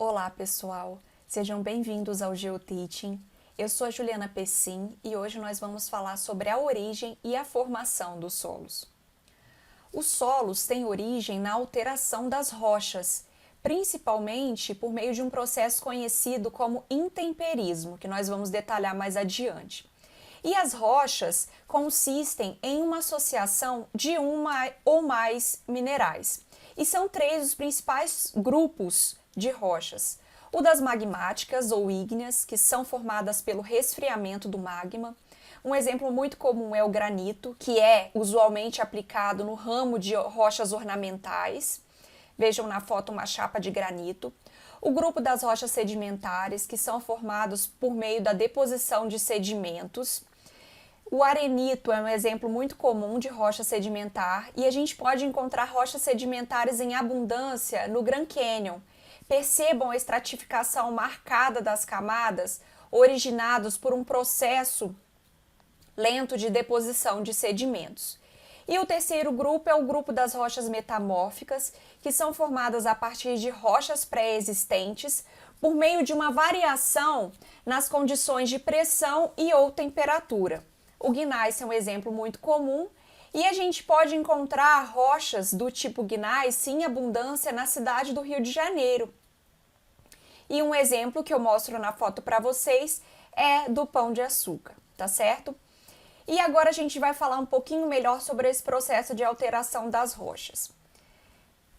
Olá, pessoal! Sejam bem-vindos ao GeoTeaching. Eu sou a Juliana Pessim e hoje nós vamos falar sobre a origem e a formação dos solos. Os solos têm origem na alteração das rochas, principalmente por meio de um processo conhecido como intemperismo, que nós vamos detalhar mais adiante. E as rochas consistem em uma associação de uma ou mais minerais. E são três os principais grupos de rochas. O das magmáticas ou ígneas, que são formadas pelo resfriamento do magma. Um exemplo muito comum é o granito, que é usualmente aplicado no ramo de rochas ornamentais. Vejam na foto uma chapa de granito. O grupo das rochas sedimentares, que são formados por meio da deposição de sedimentos. O arenito é um exemplo muito comum de rocha sedimentar e a gente pode encontrar rochas sedimentares em abundância no Grand Canyon. Percebam a estratificação marcada das camadas, originados por um processo lento de deposição de sedimentos. E o terceiro grupo é o grupo das rochas metamórficas, que são formadas a partir de rochas pré-existentes por meio de uma variação nas condições de pressão e ou temperatura. O gneiss é um exemplo muito comum e a gente pode encontrar rochas do tipo gneiss em abundância na cidade do Rio de Janeiro. E um exemplo que eu mostro na foto para vocês é do Pão de Açúcar, tá certo? E agora a gente vai falar um pouquinho melhor sobre esse processo de alteração das rochas.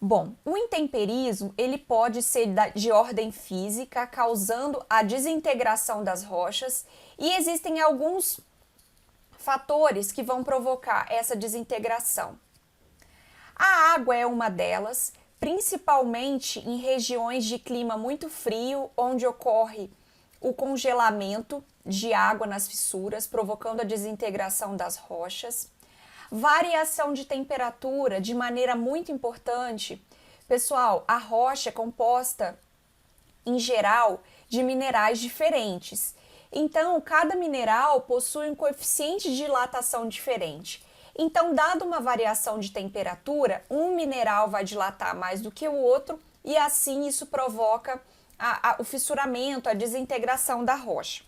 Bom, o intemperismo ele pode ser de ordem física, causando a desintegração das rochas, e existem alguns fatores que vão provocar essa desintegração. A água é uma delas, principalmente em regiões de clima muito frio, onde ocorre o congelamento de água nas fissuras, provocando a desintegração das rochas. Variação de temperatura de maneira muito importante. Pessoal, a rocha é composta, em geral, de minerais diferentes. Então, cada mineral possui um coeficiente de dilatação diferente. Então, dada uma variação de temperatura, um mineral vai dilatar mais do que o outro e assim isso provoca o fissuramento, a desintegração da rocha.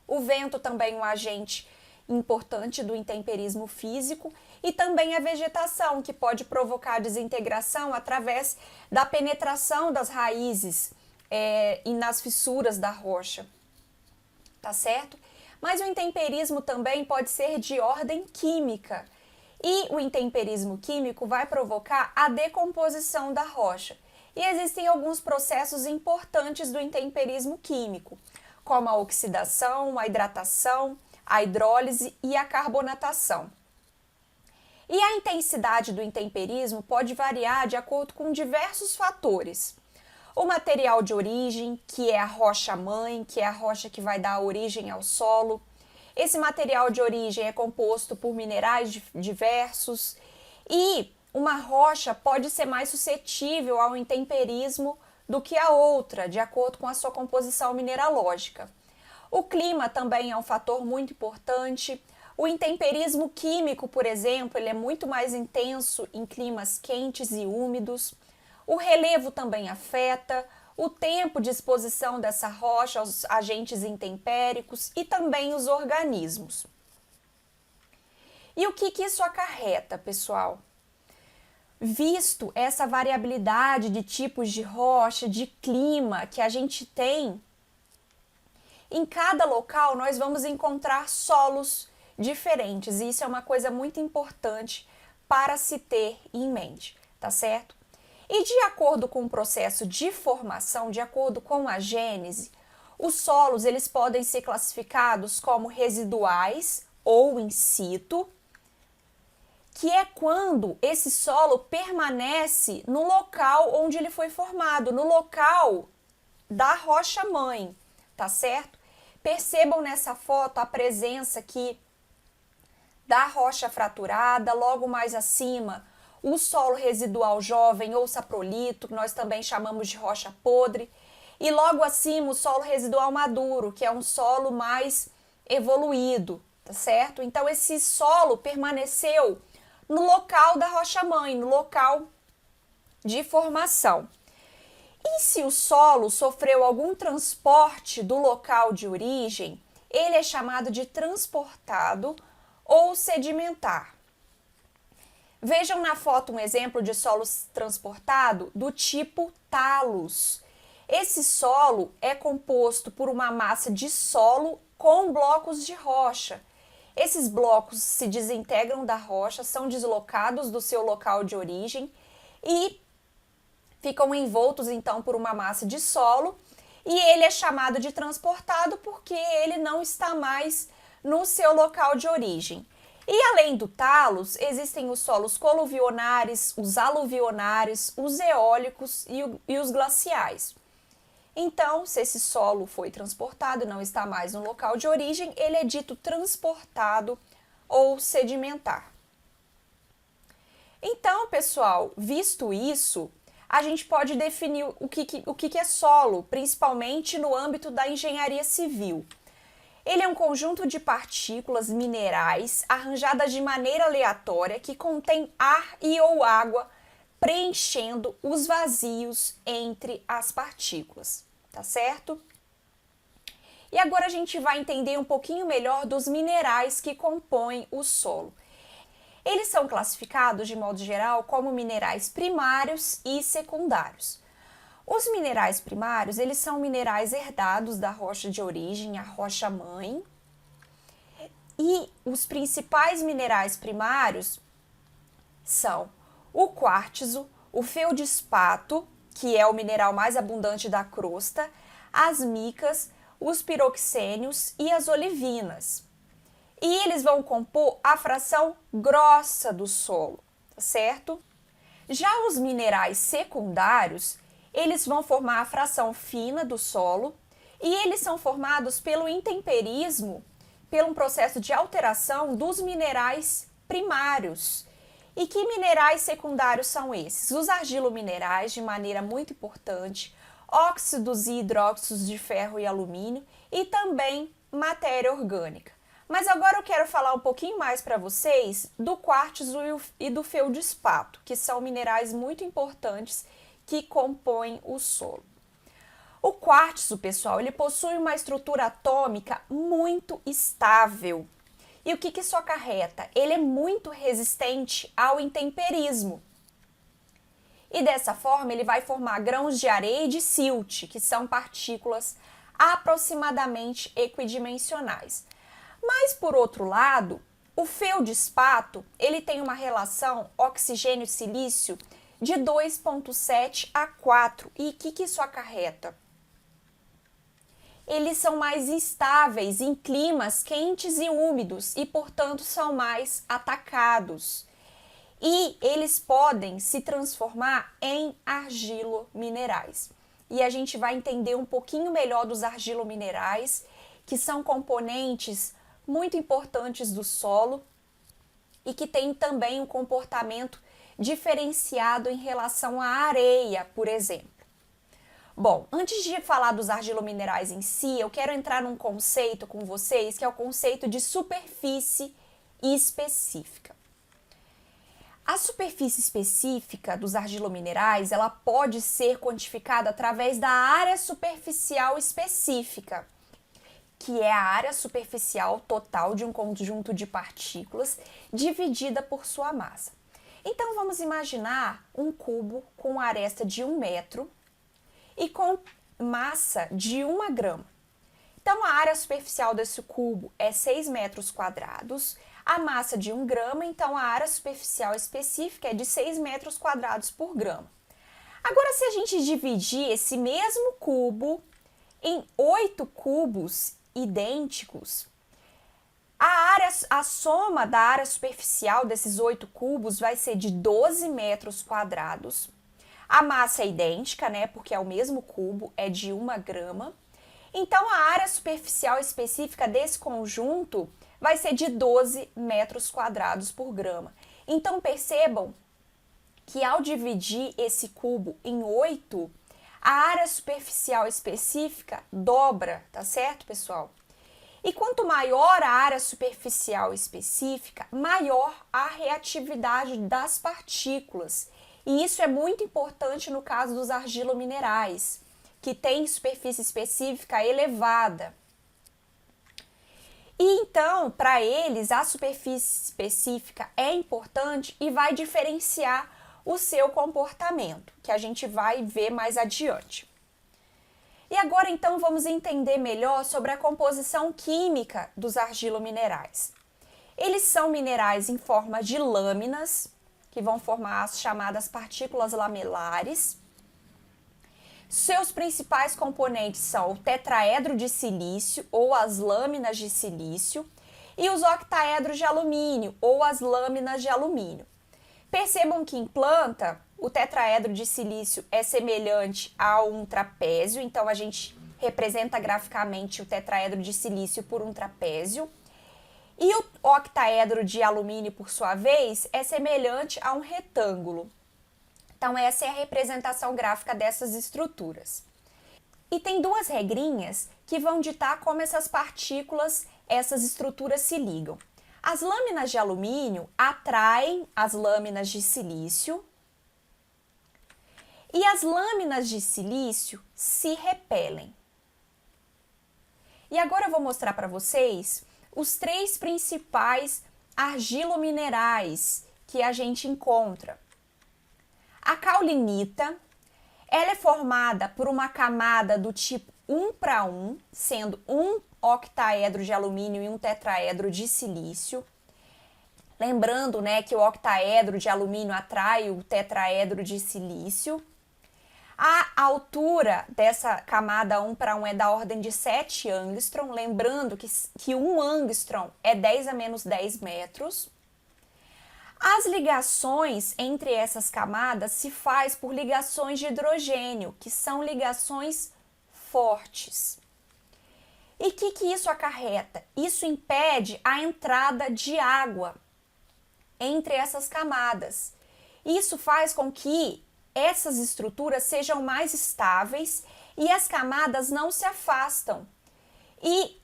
O vento também é um agente importante do intemperismo físico e também a vegetação, que pode provocar a desintegração através da penetração das raízes e nas fissuras da rocha, tá certo? Mas o intemperismo também pode ser de ordem química e o intemperismo químico vai provocar a decomposição da rocha. E existem alguns processos importantes do intemperismo químico, como a oxidação, a hidratação, a hidrólise e a carbonatação. E a intensidade do intemperismo pode variar de acordo com diversos fatores. O material de origem, que é a rocha-mãe, que é a rocha que vai dar origem ao solo. Esse material de origem é composto por minerais diversos e uma rocha pode ser mais suscetível ao intemperismo do que a outra, de acordo com a sua composição mineralógica. O clima também é um fator muito importante. O intemperismo químico, por exemplo, ele é muito mais intenso em climas quentes e úmidos. O relevo também afeta, o tempo de exposição dessa rocha aos agentes intempéricos e também os organismos. E o que isso acarreta, pessoal? Visto essa variabilidade de tipos de rocha, de clima que a gente tem, em cada local nós vamos encontrar solos diferentes e isso é uma coisa muito importante para se ter em mente, tá certo? E de acordo com o processo de formação, de acordo com a gênese, os solos eles podem ser classificados como residuais ou in situ, que é quando esse solo permanece no local onde ele foi formado, no local da rocha-mãe, tá certo? Percebam nessa foto a presença aqui da rocha fraturada, logo mais acima, o solo residual jovem ou saprolito, que nós também chamamos de rocha podre, e logo acima o solo residual maduro, que é um solo mais evoluído, tá certo? Então esse solo permaneceu no local da rocha-mãe, no local de formação. E se o solo sofreu algum transporte do local de origem, ele é chamado de transportado ou sedimentar. Vejam na foto um exemplo de solo transportado do tipo talos. Esse solo é composto por uma massa de solo com blocos de rocha. Esses blocos se desintegram da rocha, são deslocados do seu local de origem e ficam envoltos então por uma massa de solo, e ele é chamado de transportado porque ele não está mais no seu local de origem. E além do talos, existem os solos coluvionares, os aluvionares, os eólicos e os glaciais. Então, se esse solo foi transportado e não está mais no local de origem, ele é dito transportado ou sedimentar. Então, pessoal, visto isso, a gente pode definir o que é solo, principalmente no âmbito da engenharia civil. Ele é um conjunto de partículas minerais arranjadas de maneira aleatória que contém ar e ou água, preenchendo os vazios entre as partículas, tá certo? E agora a gente vai entender um pouquinho melhor dos minerais que compõem o solo. Eles são classificados, de modo geral, como minerais primários e secundários. Os minerais primários, eles são minerais herdados da rocha de origem, a rocha-mãe. E os principais minerais primários são o quartzo, o feldspato, que é o mineral mais abundante da crosta, as micas, os piroxênios e as olivinas. E eles vão compor a fração grossa do solo, tá certo? Já os minerais secundários, eles vão formar a fração fina do solo e eles são formados pelo intemperismo, pelo processo de alteração dos minerais primários. E que minerais secundários são esses? Os argilominerais, de maneira muito importante, óxidos e hidróxidos de ferro e alumínio e também matéria orgânica. Mas agora eu quero falar um pouquinho mais para vocês do quartzo e do feldspato, que são minerais muito importantes que compõem o solo. O quartzo, pessoal, ele possui uma estrutura atômica muito estável. E o que isso acarreta? Ele é muito resistente ao intemperismo. E dessa forma ele vai formar grãos de areia e de silt, que são partículas aproximadamente equidimensionais. Mas, por outro lado, o feldspato, ele tem uma relação oxigênio-silício de 2,7 a 4. E o que isso acarreta? Eles são mais instáveis em climas quentes e úmidos e, portanto, são mais atacados. E eles podem se transformar em argilominerais. E a gente vai entender um pouquinho melhor dos argilominerais, que são componentes muito importantes do solo e que têm também um comportamento diferenciado em relação à areia, por exemplo. Bom, antes de falar dos argilominerais em si, eu quero entrar num conceito com vocês, que é o conceito de superfície específica. A superfície específica dos argilominerais, ela pode ser quantificada através da área superficial específica, que é a área superficial total de um conjunto de partículas dividida por sua massa. Então, vamos imaginar um cubo com aresta de 1 metro e com massa de 1 grama. Então, a área superficial desse cubo é 6 metros quadrados, a massa de 1 grama, então a área superficial específica é de 6 metros quadrados por grama. Agora, se a gente dividir esse mesmo cubo em 8 cubos idênticos, a soma da área superficial desses 8 cubos vai ser de 12 metros quadrados. A massa é idêntica, né, porque é o mesmo cubo, é de 1 grama. Então, a área superficial específica desse conjunto vai ser de 12 metros quadrados por grama. Então, percebam que ao dividir esse cubo em 8, a área superficial específica dobra, tá certo, pessoal? E quanto maior a área superficial específica, maior a reatividade das partículas. E isso é muito importante no caso dos argilominerais, que têm superfície específica elevada. E então, para eles, a superfície específica é importante e vai diferenciar o seu comportamento, que a gente vai ver mais adiante. E agora, então, vamos entender melhor sobre a composição química dos argilominerais. Eles são minerais em forma de lâminas, que vão formar as chamadas partículas lamelares. Seus principais componentes são o tetraedro de silício, ou as lâminas de silício, e os octaedros de alumínio, ou as lâminas de alumínio. Percebam que em planta, o tetraedro de silício é semelhante a um trapézio, então a gente representa graficamente o tetraedro de silício por um trapézio. E o octaedro de alumínio, por sua vez, é semelhante a um retângulo. Então, essa é a representação gráfica dessas estruturas. E tem duas regrinhas que vão ditar como essas partículas, essas estruturas se ligam. As lâminas de alumínio atraem as lâminas de silício e as lâminas de silício se repelem. E agora eu vou mostrar para vocês os três principais argilominerais que a gente encontra. A caulinita, ela é formada por uma camada do tipo 1:1, sendo um octaedro de alumínio e um tetraedro de silício. Lembrando, né, que o octaedro de alumínio atrai o tetraedro de silício. A altura dessa camada 1:1 é da ordem de 7 angstrom, lembrando que 1 angstrom é 10 a menos 10 metros. As ligações entre essas camadas se faz por ligações de hidrogênio, que são ligações fortes. E o que isso acarreta? Isso impede a entrada de água entre essas camadas. Isso faz com que essas estruturas sejam mais estáveis e as camadas não se afastam. E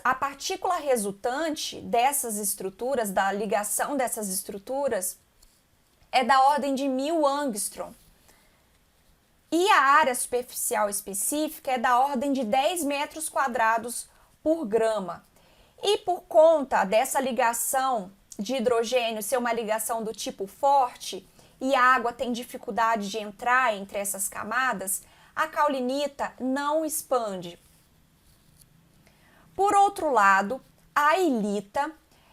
a partícula resultante dessas estruturas, da ligação dessas estruturas, é da ordem de 1000 angstrom. E a área superficial específica é da ordem de 10 metros quadrados por grama. E por conta dessa ligação de hidrogênio ser uma ligação do tipo forte e a água tem dificuldade de entrar entre essas camadas, a caulinita não expande. Por outro lado, a ilita,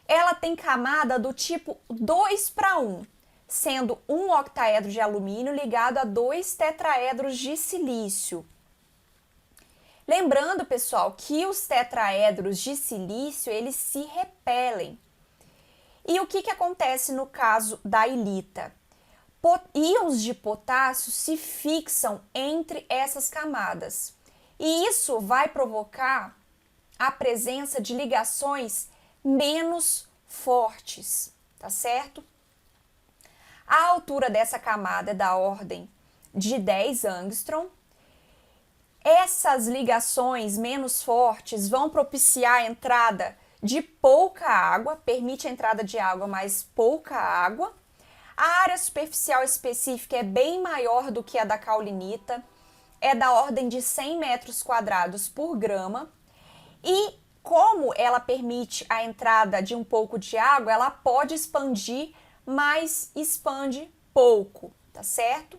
ela tem camada do tipo 2:1, sendo um octaedro de alumínio ligado a 2 tetraedros de silício. Lembrando, pessoal, que os tetraedros de silício, eles se repelem. E o que acontece no caso da ilita? Íons de potássio se fixam entre essas camadas. E isso vai provocar a presença de ligações menos fortes, tá certo? A altura dessa camada é da ordem de 10 angstrom. Essas ligações menos fortes vão propiciar a entrada de pouca água, permite a entrada de água, mas pouca água. A área superficial específica é bem maior do que a da caulinita, é da ordem de 100 metros quadrados por grama. E como ela permite a entrada de um pouco de água, ela pode expandir, mas expande pouco, tá certo?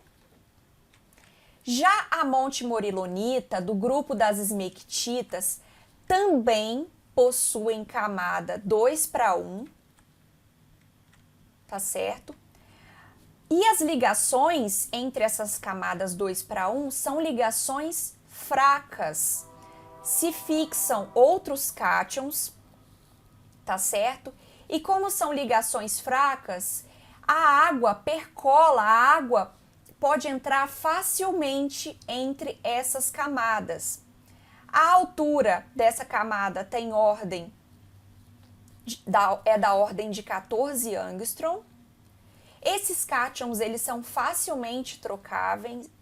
Já a montimorilonita, do grupo das esmectitas, também possuem camada 2:1, tá certo? E as ligações entre essas camadas 2:1 são ligações fracas. Se fixam outros cátions, tá certo? E como são ligações fracas, a água percola, a água pode entrar facilmente entre essas camadas. A altura dessa camada tem ordem, é da ordem de 14 angstrom. Esses cátions, eles são facilmente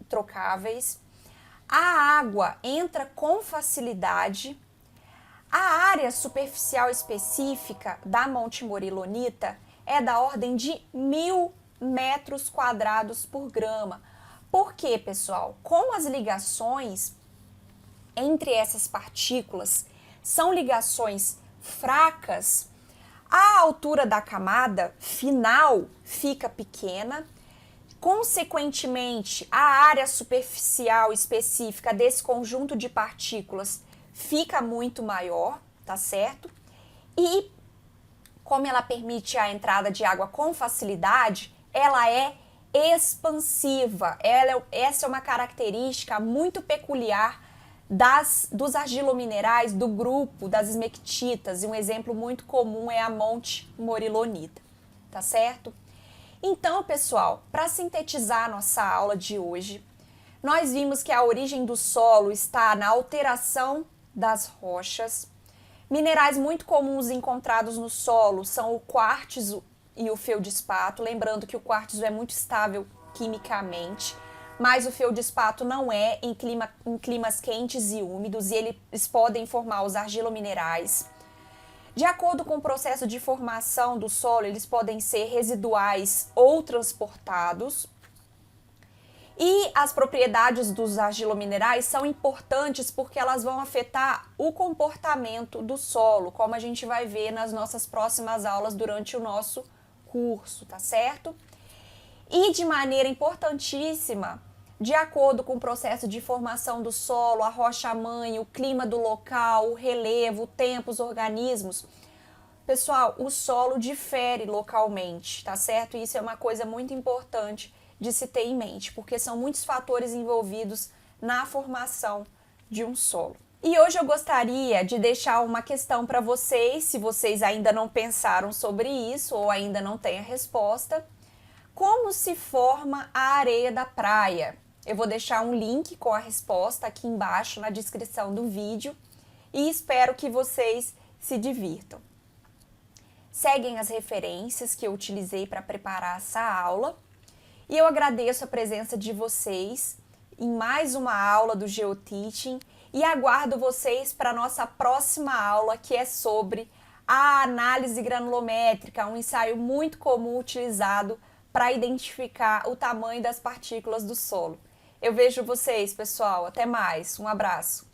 trocáveis. A água entra com facilidade. A área superficial específica da montimorilonita é da ordem de 1000 metros quadrados por grama. Por quê, pessoal? Como as ligações entre essas partículas são ligações fracas, a altura da camada final fica pequena, consequentemente, a área superficial específica desse conjunto de partículas fica muito maior, tá certo? E como ela permite a entrada de água com facilidade, ela é expansiva. Essa é uma característica muito peculiar dos argilominerais do grupo das esmectitas, e um exemplo muito comum é a monte-morilonita, tá certo? Então, pessoal, para sintetizar nossa aula de hoje, nós vimos que a origem do solo está na alteração das rochas. Minerais muito comuns encontrados no solo são o quartzo e o feldespato, lembrando que o quartzo é muito estável quimicamente, mas o feldespato não é em climas quentes e úmidos, e eles podem formar os argilominerais. De acordo com o processo de formação do solo, eles podem ser residuais ou transportados. E as propriedades dos argilominerais são importantes porque elas vão afetar o comportamento do solo, como a gente vai ver nas nossas próximas aulas durante o nosso curso, tá certo? E de maneira importantíssima, de acordo com o processo de formação do solo, a rocha-mãe, o clima do local, o relevo, o tempo, os organismos, pessoal, o solo difere localmente, tá certo? E isso é uma coisa muito importante de se ter em mente, porque são muitos fatores envolvidos na formação de um solo. E hoje eu gostaria de deixar uma questão para vocês, se vocês ainda não pensaram sobre isso ou ainda não têm a resposta. Como se forma a areia da praia? Eu vou deixar um link com a resposta aqui embaixo na descrição do vídeo e espero que vocês se divirtam. Seguem as referências que eu utilizei para preparar essa aula. E eu agradeço a presença de vocês em mais uma aula do GeoTeaching e aguardo vocês para a nossa próxima aula, que é sobre a análise granulométrica, um ensaio muito comum utilizado para identificar o tamanho das partículas do solo. Eu vejo vocês, pessoal. Até mais. Um abraço.